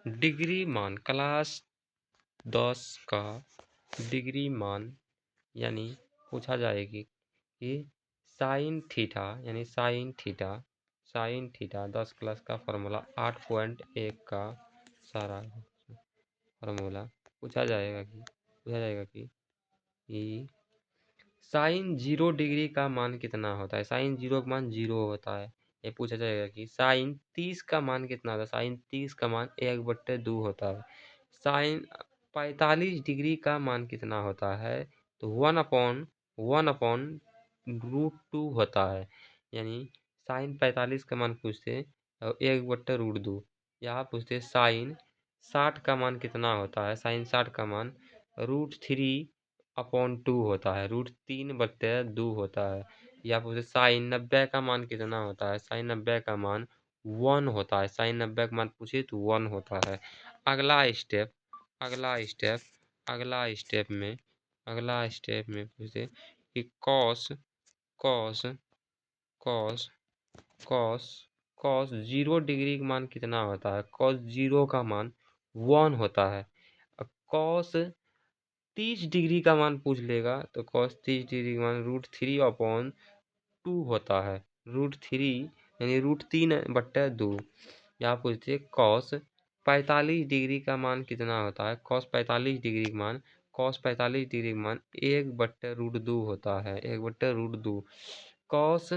Degree मान class 10 का degree मान यानी पूछा जाएगी कि साइन थीटा यानी साइन थीटा 10 क्लास का फॉर्मूला 8.1 का सारा फॉर्मूला पूछा जाएगा कि साइन 0 डिग्री का मान कितना होता है। साइन 0 का मान 0 होता है। ये पूछा जाएगा कि साइन 30 का मान कितना होता है। साइन 30 का मान 1/2 होता है। साइन 45 डिग्री का मान कितना होता है, तो 1/√2 होता है। यानी साइन 45 का मान पूछते और 1/√2। यहाँ पूछते साइन 60 का मान कितना होता है। साइन 60 का मान √3/2 होता है। √3/2 होता है। या पूछते साइन 90 का मान कितना होता है। साइन 90 का मान 1 होता है। साइन 90 का मान पूछे तो 1 होता है। अगला स्टेप में पूछते कि cos cos cos cos 0 degree का मान कितना होता है। कॉस 0 का मान 1 होता है। कॉस 30 डिग्री का मान पूछ लेगा तो कॉस 30 डिग्री का मान √3/2 होता है। √3 यानी √3/2। यहाँ पूछते कॉस 45 डिग्री का मान कितना होता है। कॉस 45 डिग्री का मान 1/√2 होता है। 1/√2। कॉस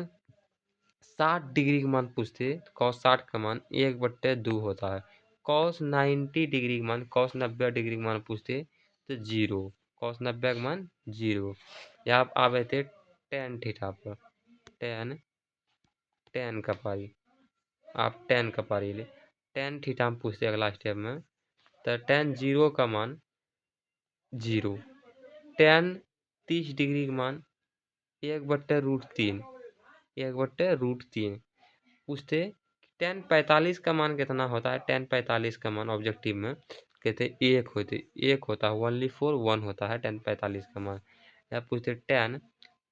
60 डिग्री का मान पूछते तो कॉस 60 का मान 1/2 होता है। कॉस 90 डिग्री का मान 90 डिग्री का मान पूछते तो 0। कॉस 90 का मान 0। यहाँ आप आवे थे टेन थीटा पर। टेन का पारी आप टेन का पारी ले टेन थीटा में पूछते अगला स्टेप में। तो टेन 0 का मान 0। टेन 30 डिग्री का मान 1/√3। 1/√3 पूछते टेन 45 का मान कितना होता है। टेन 45 का मान ऑब्जेक्टिव में कहते 1 होता है। ओनली फॉर 1 होता है टेन 45 का मान। या पूछते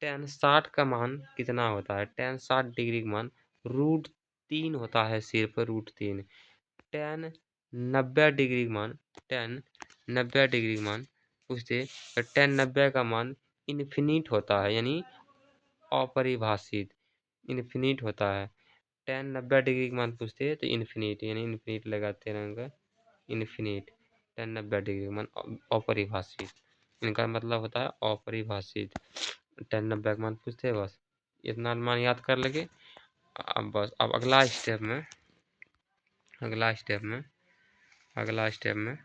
टेन 60 का मान कितना होता है। टेन 60 डिग्री का मान √3 होता है। सिर्फ √3। टेन 90 डिग्री का मान पूछते टेन 90 का मान इन्फिनिट होता है। यानी अपरिभाषित इन्फिनिट होता है। टेन 90 डिग्री का मान पूछते तो इन्फिनिट यानी इन्फिनिट लगाते रहेंगे। इन्फिनिट टेन 90 डिग्री का मान अपरिभाषित। इनका मतलब होता है अपरिभाषित। टेन 90 का मान पूछते हैं बस इतना मान याद कर लगे। अब अगला स्टेप में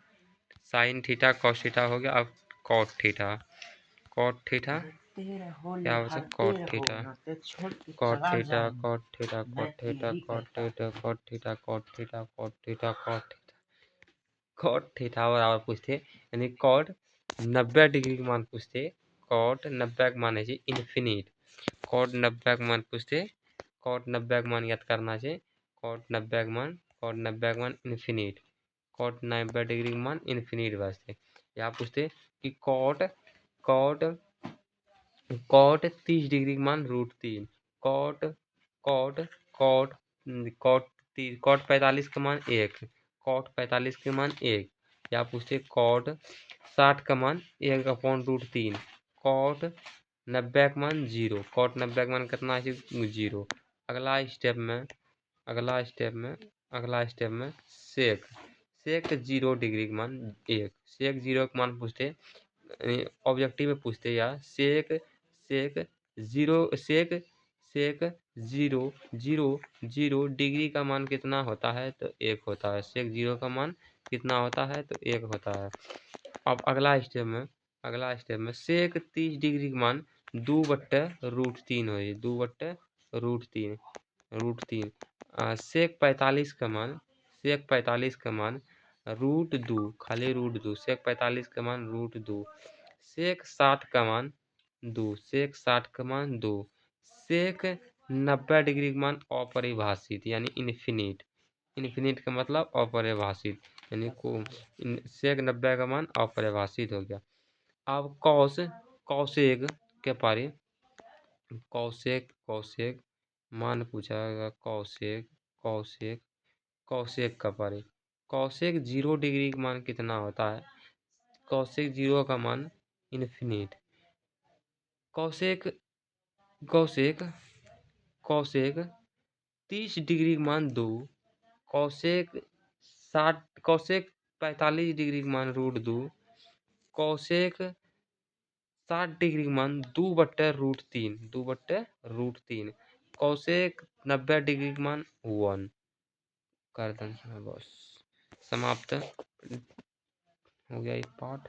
साइन थीटा कॉस थीटा हो गया। अब कॉट थीटा क्या हो सकता कॉट थीटा बराबर पूछते यानी कॉट 90 डिग्री का मान पूछते। कॉट 90 का मान है इन्फिनिट। कॉट 90 का मान पूछते। कॉट 90 का मान याद करना चाहिए। कॉट 90 का मान इन्फिनिट। कॉट 90 डिग्री का मान इन्फिनिट वास्ते यहाँ पूछते कि कॉट 30 डिग्री का मान √3। कॉट कॉट कॉट कॉट 45 का मान 1। कॉट 45 का मान 1। या पूछते कॉट 60 का मान 1/√3। कॉट 90 का मान 0। कॉट 90 का मान कितना है 0। अगला स्टेप में सेक 0 डिग्री का मान 1। सेक 0 का मान पूछते ऑब्जेक्टिव में पूछते या सेक 0 डिग्री का मान कितना होता है तो 1 होता है। सेक 0 का मान कितना होता है तो 1 होता है। अब अगला स्टेप में सेक 30 डिग्री का मान 2/√3 हो 2/√3। सेक 45 का मान √2 खाली √2। सेक 45 का मान √2। सेक 60 का मान 2। सेक 60 का मान 2। सेक 90 डिग्री का मान अपरिभाषित यानी इन्फिनिट। इन्फिनिट का मतलब अपरिभाषित यानी सेक 90 का मान अपरिभाषित हो गया। अब कौशेक के पारी कौशेक मान पूछा कौशेक का पारी कॉसेक 0 डिग्री का मान कितना होता है? कॉसेक 0 का मान infinite. Cosec cosec cosec 30 degree का मान 2। कॉसेक 45 डिग्री का मान √2। कॉसेक 60 डिग्री का मान 2/√3। कॉसेक 90 डिग्री का मान 1 कर देना बस। समाप्त हो गया एक पार्ट।